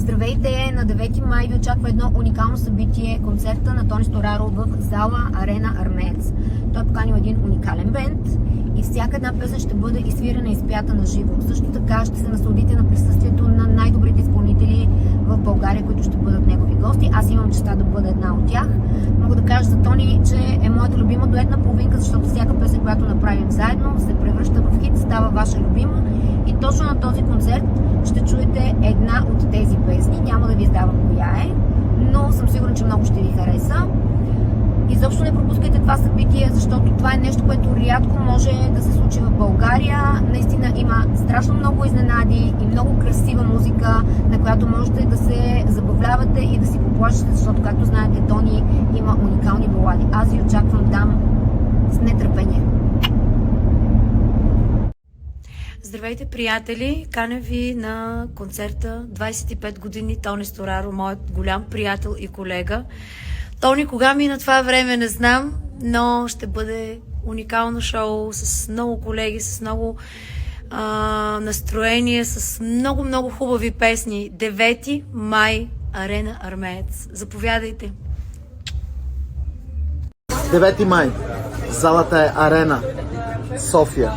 Здравейте! На 9 май ви очаква едно уникално събитие, концерта на Тони Стораро в зала Арена Армеец. Той е поканил един уникален бенд и всяка една песен ще бъде изсвирена и изпята на живо. Също така ще се насладите на присъствието на най-добрите изпълнители в България, които ще бъдат негови гости. Аз имам честа да бъда една от тях. Мога да кажа за Тони, че е моята любима дуетна половинка, защото всяка песен, която направим заедно, се превръща в хит, става ваша любима. И точно на този концерт ще чуете една от тези песни. Няма да ви издавам коя е, но съм сигурна, че много ще ви хареса. Изобщо не пропускайте това събитие, защото това е нещо, което рядко може да се случи в България. Наистина има страшно много изненади и много красива музика, на която можете да се забавлявате и да си поплачете, защото, както знаете, Тони има уникални балади. Аз ви очаквам там с нетърпение. Здравейте, приятели! Каня ви на концерта 25 години Тони Стораро, моят голям приятел и колега. Тони, кога мина това време, не знам, но ще бъде уникално шоу с много колеги, с много настроение, с много хубави песни. 9 май, Арена Армеец. Заповядайте! 9 май. Залата е Арена, София.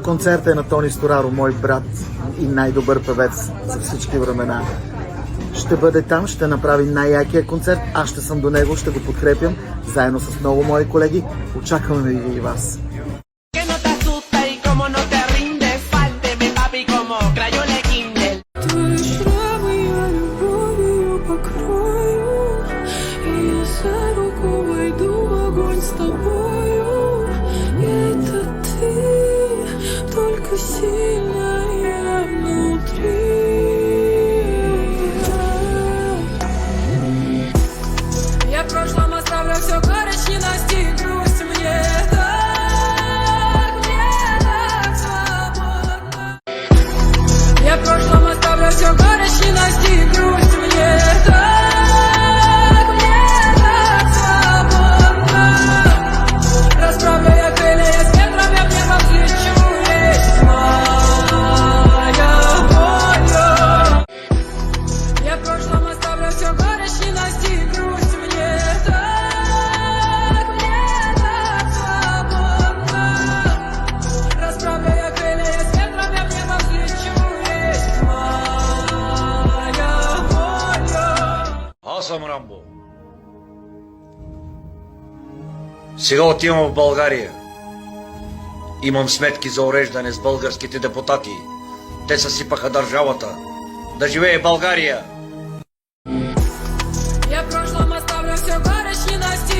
Концертът е на Тони Стораро, мой брат и най-добър певец за всички времена. Ще бъде там, ще направи най-якия концерт, аз ще съм до него, ще го подкрепям, заедно с много мои колеги. Очакваме ви и вас. Аз съм Рамбо. Сега отивам в България. Имам сметки за уреждане с българските депутати. Те съсипаха държавата. Да живее България! Я в прошлом оставлю все горечь, ненасти.